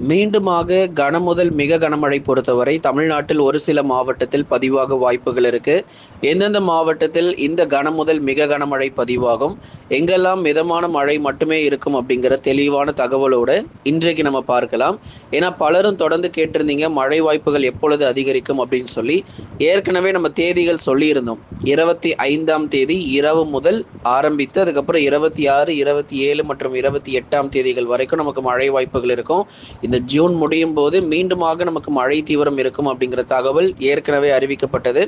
மீண்டுமாக கனமுதல் மிக கனமழை பொறுத்தவரை தமிழ்நாட்டில் ஒரு சில மாவட்டத்தில் பதிவாக வாய்ப்புகள் இருக்கு. எந்தெந்த மாவட்டத்தில் இந்த கனமுதல் மிக கனமழை பதிவாகும், எங்கெல்லாம் மிதமான மழை மட்டுமே இருக்கும் அப்படிங்கிற தெளிவான தகவலோட இன்றைக்கு நம்ம பார்க்கலாம். ஏன்னா பலரும் தொடர்ந்து கேட்டிருந்தீங்க மழை வாய்ப்புகள் எப்பொழுது அதிகரிக்கும் அப்படின்னு சொல்லி. ஏற்கனவே நம்ம தேதிகள் சொல்லியிருந்தோம். 25ஆம் தேதி இரவு முதல் ஆரம்பித்து அதுக்கப்புறம் 26, 27 மற்றும் 28ஆம் தேதிகள் வரைக்கும் நமக்கு மழை வாய்ப்புகள் இருக்கும். இந்த ஜூன் முடியும் போது மீண்டுமாக நமக்கு மழை தீவிரம் இருக்கும் அப்படிங்கிற தகவல் ஏற்கனவே அறிவிக்கப்பட்டது.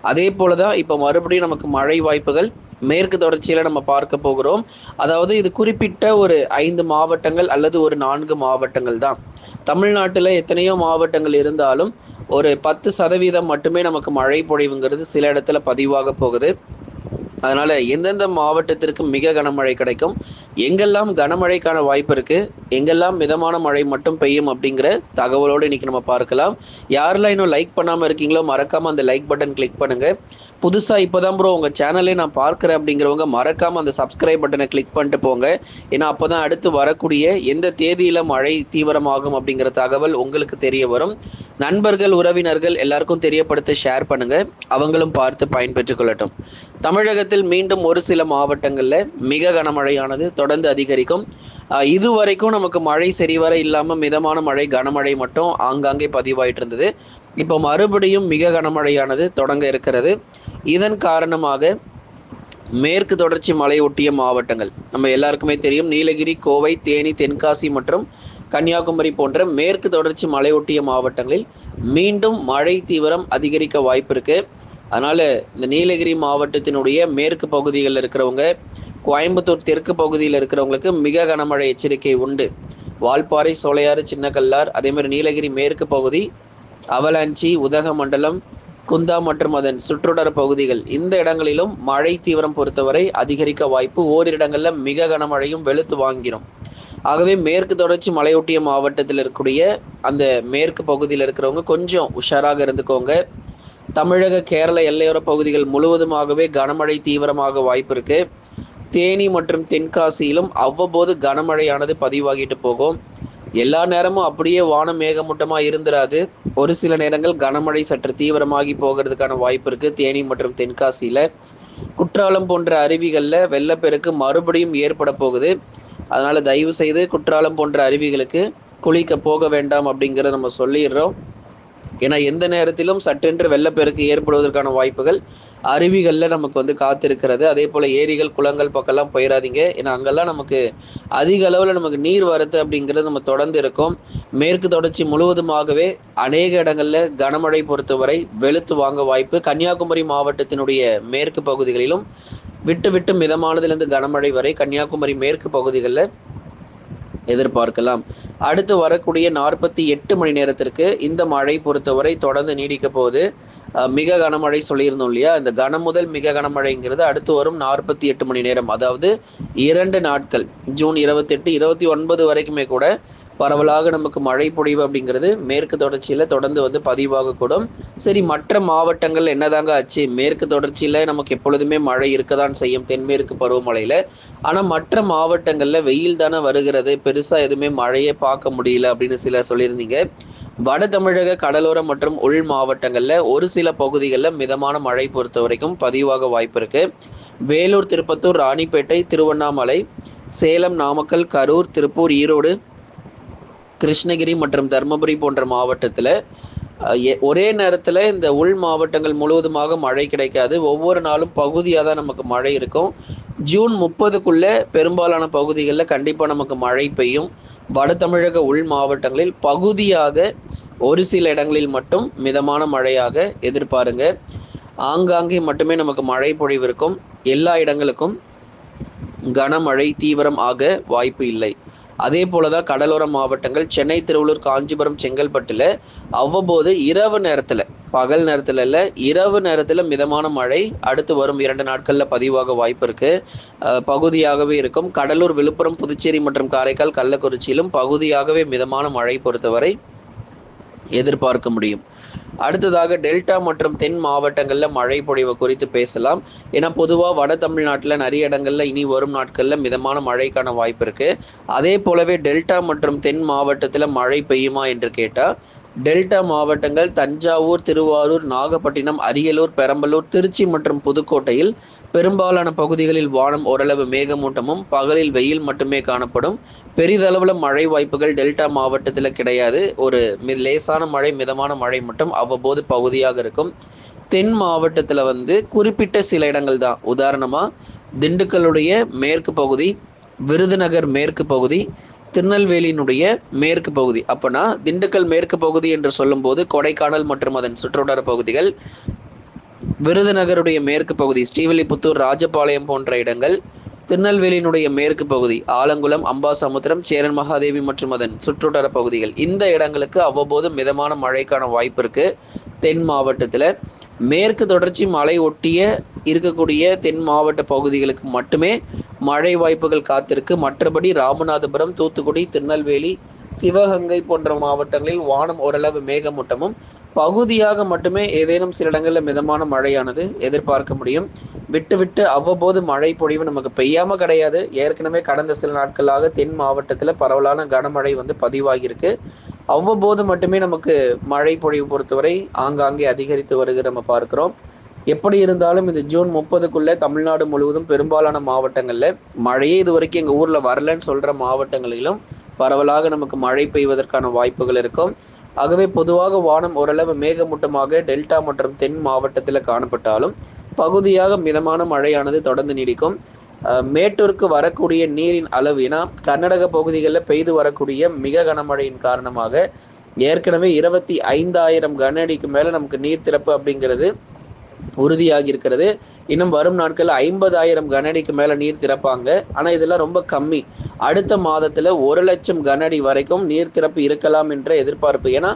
அதே போலதான் இப்போ மறுபடியும் நமக்கு மழை வாய்ப்புகள் மேற்கு தொடர்ச்சியில நம்ம பார்க்க போகிறோம். அதாவது இது குறிப்பிட்ட ஒரு 5 மாவட்டங்கள் அல்லது ஒரு 4 மாவட்டங்கள் தான். தமிழ்நாட்டில் எத்தனையோ மாவட்டங்கள் இருந்தாலும் ஒரு 10% மட்டுமே நமக்கு மழை பொழிவுங்கிறது சில இடத்துல பதிவாக போகுது. அதனால எந்தெந்த மாவட்டத்திற்கு மிக கனமழை கிடைக்கும், எங்கெல்லாம் கனமழைக்கான வாய்ப்பு இருக்கு, எங்கெல்லாம் மிதமான மழை மட்டும் பெய்யும் அப்படிங்கிற தகவலோடு இன்னைக்கு நம்ம பார்க்கலாம். யாரெல்லாம் இன்னும் லைக் பண்ணாம இருக்கீங்களோ மறக்காம அந்த லைக் பட்டன் கிளிக் பண்ணுங்க. புதுசா இப்போதான் ப்ரோ உங்க சேனலே நான் பார்க்குறேன் அப்படிங்கிறவங்க மறக்காம அந்த சப்ஸ்கிரைப் பட்டனை கிளிக் பண்ணிட்டு போங்க. ஏன்னா அப்போதான் அடுத்து வரக்கூடிய எந்த தேதியில மழை தீவிரமாகும் அப்படிங்கிற தகவல் உங்களுக்கு தெரிய வரும். நண்பர்கள் உறவினர்கள் எல்லாருக்கும் தெரியப்படுத்த ஷேர் பண்ணுங்க, அவங்களும் பார்த்து பயன்பெற்றுக் கொள்ளட்டும். தமிழகத்தில் மீண்டும் ஒரு சில மாவட்டங்களில் மிக கனமழையானது தொடர்ந்து அதிகரிக்கும். இதுவரைக்கும் நமக்கு மழை சரிவர இல்லாமல் மிதமான மழை கனமழை மட்டும் ஆங்காங்கே பதிவாயிட்டு இருந்தது. இப்போ மறுபடியும் மிக கனமழையானது தொடங்க இருக்கிறது. இதன் காரணமாக மேற்கு தொடர்ச்சி மலையொட்டிய மாவட்டங்கள் நம்ம எல்லாருக்குமே தெரியும், நீலகிரி, கோவை, தேனி, தென்காசி மற்றும் கன்னியாகுமரி போன்ற மேற்கு தொடர்ச்சி மலையொட்டிய மாவட்டங்களில் மீண்டும் மழை தீவிரம் அதிகரிக்க வாய்ப்பு இருக்கு. அதனால இந்த நீலகிரி மாவட்டத்தினுடைய மேற்கு பகுதிகளில் இருக்கிறவங்க, கோயம்புத்தூர் தெற்கு பகுதியில் இருக்கிறவங்களுக்கு மிக கனமழை எச்சரிக்கை உண்டு. வால்பாறை, சோலையாறு, சின்னக்கல்லார், அதே மாதிரி நீலகிரி மேற்கு பகுதி, அவலாஞ்சி, உதகமண்டலம், குந்தா மற்றும் அதன் சுற்றுவட்டார பகுதிகள், இந்த இடங்களிலும் மழை தீவிரம் பொறுத்தவரை அதிகரிக்க வாய்ப்பு. ஓரிரு இடங்களில் மிக கனமழையும் வெளுத்து வாங்கிடும். ஆகவே மேற்கு தொடர்ச்சி மலையொட்டிய மாவட்டத்தில் இருக்கக்கூடிய அந்த மேற்கு பகுதியில் இருக்கிறவங்க கொஞ்சம் உஷாராக இருந்துக்கோங்க. தமிழக கேரள எல்லையோர பகுதிகள் முழுவதுமாகவே கனமழை தீவிரமாக வாய்ப்பு இருக்கு. தேனி மற்றும் தென்காசியிலும் அவ்வப்போது கனமழையானது பதிவாகிட்டு போகும். எல்லா நேரமும் அப்படியே வானம் மேகமூட்டமா இருந்துராது. ஒரு சில நேரங்கள் கனமழை சற்று தீவிரமாகி போகிறதுக்கான வாய்ப்பு இருக்கு. தேனி மற்றும் தென்காசியில குற்றாலம் போன்ற அருவிகளில் வெள்ளப்பெருக்கு மறுபடியும் ஏற்பட போகுது. அதனால தயவு செய்து குற்றாலம் போன்ற அருவிகளுக்கு குளிக்க போக வேண்டாம் அப்படிங்கிறத நம்ம சொல்லிடுறோம். ஏன்னா எந்த நேரத்திலும் சட்டென்று வெள்ளப்பெருக்கு ஏற்படுவதற்கான வாய்ப்புகள் அருவிகளில் நமக்கு காத்திருக்கிறது. அதே போல் ஏரிகள், குளங்கள் பக்கம்லாம் போயிடாதீங்க. ஏன்னா அங்கெல்லாம் நமக்கு அதிக அளவில் நமக்கு நீர் வரத்து அப்படிங்கிறது நம்ம தொடர்ந்து இருக்கும். மேற்கு தொடர்ச்சி முழுவதுமாகவே அநேக இடங்களில் கனமழை பொறுத்தவரை வெளுத்து வாங்க வாய்ப்பு. கன்னியாகுமரி மாவட்டத்தினுடைய மேற்கு பகுதிகளிலும் விட்டு விட்டு மிதமானதிலிருந்து கனமழை வரை கன்னியாகுமரி மேற்கு பகுதிகளில் எதிர்பார்க்கலாம். அடுத்து வரக்கூடிய 48 மணி நேரத்திற்கு இந்த மழை பொறுத்தவரை தொடர்ந்து நீடிக்க போகுது. மிக கனமழை சொல்லியிருந்தோம் இல்லையா, இந்த கனமுதல் மிக கனமழைங்கிறது அடுத்து வரும் 48 மணி நேரம், அதாவது 2 நாட்கள், ஜூன் 28, 29 வரைக்குமே கூட பரவலாக நமக்கு மழை பொழிவு அப்படிங்கிறது மேற்கு தொடர்ச்சியில் தொடர்ந்து பதிவாகக்கூடும். சரி, மற்ற மாவட்டங்கள் என்னதாங்க ஆச்சு? மேற்கு தொடர்ச்சியில் நமக்கு எப்பொழுதுமே மழை இருக்கதான் செய்யும் தென்மேற்கு பருவமழையில். ஆனால் மற்ற மாவட்டங்களில் வெயில் தானே வருகிறது, பெருசாக எதுவுமே மழையே பார்க்க முடியல அப்படின்னு சிலர் சொல்லியிருந்தீங்க. வட தமிழக கடலோரம் மற்றும் உள் மாவட்டங்களில் ஒரு சில பகுதிகளில் மிதமான மழை பொறுத்த வரைக்கும் பதிவாக வாய்ப்பு இருக்கு. வேலூர், திருப்பத்தூர், ராணிப்பேட்டை, திருவண்ணாமலை, சேலம், நாமக்கல், கரூர், திருப்பூர், ஈரோடு, கிருஷ்ணகிரி மற்றும் தருமபுரி போன்ற மாவட்டத்தில் ஒரே நேரத்தில் இந்த உள் மாவட்டங்கள் முழுவதுமாக மழை கிடைக்காது. ஒவ்வொரு நாளும் பகுதியாக தான் நமக்கு மழை இருக்கும். ஜூன் 30க்குள்ளே பெரும்பாலான பகுதிகளில் கண்டிப்பாக நமக்கு மழை பெய்யும். வட தமிழக உள் மாவட்டங்களில் பகுதியாக ஒரு சில இடங்களில் மட்டும் மிதமான மழையாக எதிர்பாருங்க. ஆங்காங்கே மட்டுமே நமக்கு மழை பொழிவு இருக்கும். எல்லா இடங்களுக்கும் கனமழை தீவிரம் ஆக வாய்ப்பு இல்லை. அதே போலதான் கடலோர மாவட்டங்கள் சென்னை, திருவள்ளூர், காஞ்சிபுரம், செங்கல்பட்டுல அவ்வப்போது இரவு நேரத்துல, பகல் நேரத்துல இல்ல, இரவு நேரத்துல மிதமான மழை அடுத்து வரும் 2 நாட்கள்ல பதிவாக வாய்ப்பு இருக்கு. பகுதியாகவே இருக்கும். கடலூர், விழுப்புரம், புதுச்சேரி மற்றும் காரைக்கால், கள்ளக்குறிச்சியிலும் பகுதியாகவே மிதமான மழை பொறுத்தவரை எதிர்பார்க்க முடியும். அடுத்ததாக டெல்டா மற்றும் தென் மாவட்டங்களில் மழை பொழிவு குறித்து பேசலாம். ஏன்னா பொதுவாக வட தமிழ்நாட்டில் நிறைய இடங்கள்ல இனி வரும் நாட்களில் மிதமான மழைக்கான வாய்ப்பு இருக்கு. அதே போலவே டெல்டா மற்றும் தென் மாவட்டத்தில் மழை பெய்யுமா என்று கேட்டால், டெல்டா மாவட்டங்கள் தஞ்சாவூர், திருவாரூர், நாகப்பட்டினம், அரியலூர், பெரம்பலூர், திருச்சி மற்றும் புதுக்கோட்டையில் பெரும்பாலான பகுதிகளில் வானம் ஓரளவு மேகமூட்டமும் பகலில் வெயில் மட்டுமே காணப்படும். பெரிதளவில் மழை வாய்ப்புகள் டெல்டா மாவட்டத்தில் கிடையாது. ஒரு லேசான மழை, மிதமான மழை மட்டும் அவ்வப்போது பகுதியாக இருக்கும். தென் மாவட்டத்தில் குறிப்பிட்ட சில இடங்கள் தான். உதாரணமாக திண்டுக்கல்லுடைய மேற்கு பகுதி, விருதுநகர் மேற்கு பகுதி, திருநெல்வேலியினுடைய மேற்கு பகுதி. அப்போனா திண்டுக்கல் மேற்கு பகுதி என்று சொல்லும்போது கொடைக்கானல் மற்றும் அதன் சுற்றுவட்டார பகுதிகள், விருதுநகருடைய மேற்கு பகுதி ஸ்ரீவில்லிபுத்தூர், ராஜபாளையம் போன்ற இடங்கள், திருநெல்வேலியினுடைய மேற்கு பகுதி ஆலங்குளம், அம்பாசமுத்திரம், சேரன் மகாதேவி மற்றும் அதன் சுற்றுவட்டார பகுதிகள். இந்த இடங்களுக்கு அவ்வப்போது மிதமான மழைக்கான வாய்ப்பு இருக்கு. தென் மாவட்டத்தில் மேற்கு தொடர்ச்சி மலை ஒட்டிய இருக்கக்கூடிய தென் மாவட்ட பகுதிகளுக்கு மட்டுமே மழை வாய்ப்புகள் காத்திருக்கு. மற்றபடி ராமநாதபுரம், தூத்துக்குடி, திருநெல்வேலி, சிவகங்கை போன்ற மாவட்டங்களில் வானம் ஓரளவு மேகமூட்டமும் பகுதியாக மட்டுமே ஏதேனும் சில இடங்களில் மிதமான மழையானது எதிர்பார்க்க முடியும். விட்டு விட்டு அவ்வப்போது மழை பொழிவு நமக்கு பெய்யாம கிடையாது. ஏற்கனவே கடந்த சில நாட்களாக தென் மாவட்டத்தில் பரவலான கனமழை பதிவாகியிருக்கு. அவ்வப்போது மட்டுமே நமக்கு மழை பொழிவு பொறுத்தவரை ஆங்காங்கே அதிகரித்து வருகிற நம்ம பார்க்கிறோம். எப்படி இருந்தாலும் இந்த ஜூன் 30க்குள்ள தமிழ்நாடு முழுவதும் பெரும்பாலான மாவட்டங்களில் மழையே இது வரைக்கும் எங்கள் ஊரில் வரலன்னு சொல்கிற மாவட்டங்களிலும் பரவலாக நமக்கு மழை பெய்வதற்கான வாய்ப்புகள் இருக்கும். ஆகவே பொதுவாக வானம் ஓரளவு மேகமூட்டமாக டெல்டா மற்றும் தென் மாவட்டத்தில் காணப்பட்டாலும் பகுதியாக மிதமான மழையானது தொடர்ந்து நீடிக்கும். மேட்டூருக்கு வரக்கூடிய நீரின் அளவு, ஏன்னா கர்நாடக பகுதிகளில் பெய்து வரக்கூடிய மிக கனமழையின் காரணமாக ஏற்கனவே 25,000 கன அடிக்கு மேலே நமக்கு நீர் திறப்பு அப்படிங்கிறது உறுதியாகி இருக்கிறது. இன்னும் வரும் நாட்களில் 50,000 கன அடிக்கு மேலே நீர் திறப்பாங்க. ஆனால் இதெல்லாம் ரொம்ப கம்மி. அடுத்த மாதத்தில் 1,00,000 கன அடி வரைக்கும் நீர் திறப்பு இருக்கலாம் என்ற எதிர்பார்ப்பு. ஏன்னா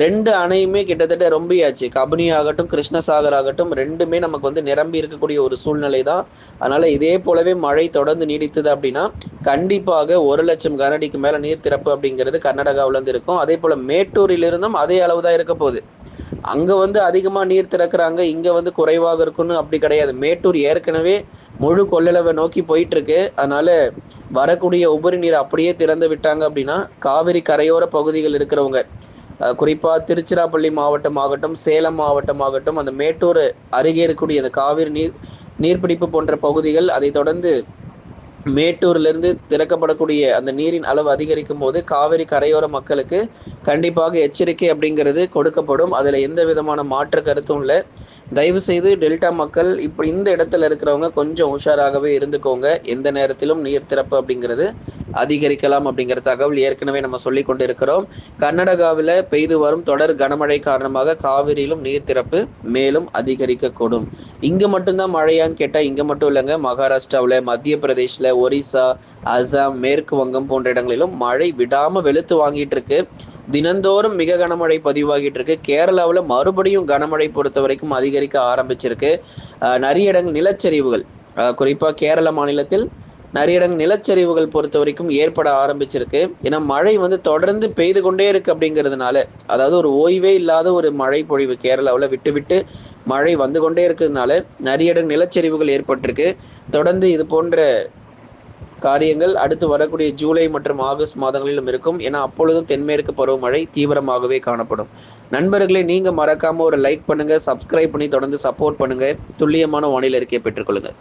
2 அணையுமே கிட்டத்தட்ட ரொம்பியாச்சு. கபினி ஆகட்டும், கிருஷ்ணசாகர் ஆகட்டும், ரெண்டுமே நமக்கு நிரம்பி இருக்கக்கூடிய ஒரு சூழ்நிலை தான். அதனால் இதே போலவே மழை தொடர்ந்து நீடித்தது அப்படின்னா கண்டிப்பாக 1,00,000 கன அடிக்கு மேலே நீர் திறப்பு அப்படிங்கிறது கர்நாடகாவிலேருந்து இருக்கும். அதே போல் மேட்டூரிலிருந்தும் அதே அளவு தான் இருக்க போகுது. அங்கே அதிகமாக நீர் திறக்கிறாங்க, இங்கே குறைவாக இருக்குன்னு அப்படி கிடையாது. மேட்டூர் ஏற்கனவே முழு கொள்ளளவை நோக்கி போயிட்டு இருக்கு. அதனால வரக்கூடிய உபரி நீர் அப்படியே திறந்து விட்டாங்க அப்படின்னா காவிரி கரையோர பகுதிகள் இருக்கிறவங்க, குறிப்பாக திருச்சிராப்பள்ளி மாவட்டம் ஆகட்டும், சேலம் மாவட்டம் ஆகட்டும், அந்த மேட்டூர் அருகே இருக்கக்கூடிய அந்த காவிரி நீர்பிடிப்பு போன்ற பகுதிகள், அதை தொடர்ந்து மேட்டூர்லேருந்து திறக்கப்படக்கூடிய அந்த நீரின் அளவு அதிகரிக்கும் போது காவிரி கரையோர மக்களுக்கு கண்டிப்பாக எச்சரிக்கை அப்படிங்கிறது கொடுக்கப்படும். அதில் எந்த விதமான மாற்று கருத்தும் இல்லை. தயவு செய்து டெல்டா மக்கள் இப்போ இந்த இடத்துல இருக்கிறவங்க கொஞ்சம் உஷாராகவே இருந்துக்கோங்க. எந்த நேரத்திலும் நீர் திறப்பு அப்படிங்கிறது அதிகரிக்கலாம் அப்படிங்கிற தகவல் ஏற்கனவே நம்ம சொல்லி கொண்டு இருக்கிறோம். கர்நாடகாவில் பெய்து வரும் தொடர் கனமழை காரணமாக காவிரியிலும் நீர் திறப்பு மேலும் அதிகரிக்கக்கூடும். இங்கே மட்டும்தான் மழையான்னு கேட்டால் இங்கே மட்டும் இல்லைங்க. மகாராஷ்டிராவில், மத்திய பிரதேசில், ஒரிசா, அசாம், மேற்கு வங்கம் போன்ற இடங்களிலும் மழை விடாமல் வெளுத்து வாங்கிட்டு இருக்கு. தினந்தோறும் மிக கனமழை பதிவாகிட்டு இருக்கு. கேரளாவில் மறுபடியும் கனமழை பொறுத்த வரைக்கும் அதிகரிக்க ஆரம்பிச்சிருக்கு. நிறைய இடங்கள் நிலச்சரிவுகள், குறிப்பாக கேரள மாநிலத்தில் நிறைய இடங்கள் நிலச்சரிவுகள் பொறுத்த வரைக்கும் ஏற்பட ஆரம்பிச்சிருக்கு. ஏன்னா மழை தொடர்ந்து பெய்து கொண்டே இருக்கு அப்படிங்கிறதுனால, அதாவது ஒரு ஓய்வே இல்லாத ஒரு மழை பொழிவு கேரளாவில் விட்டு விட்டு மழை வந்து கொண்டே இருக்கிறதுனால நிறைய இடம் நிலச்சரிவுகள் ஏற்பட்டிருக்கு. தொடர்ந்து இது போன்ற காரியங்கள் அடுத்து வரக்கூடிய ஜூலை மற்றும் ஆகஸ்ட் மாதங்களிலும் இருக்கும். ஏன்னா அப்பொழுதும் தென்மேற்கு பருவமழை தீவிரமாகவே காணப்படும். நண்பர்களே, நீங்க மறக்காம ஒரு லைக் பண்ணுங்க, சப்ஸ்கிரைப் பண்ணி தொடர்ந்து சப்போர்ட் பண்ணுங்க. துல்லியமான வானிலை அறிக்கையை பெற்றுக்கொள்ளுங்க.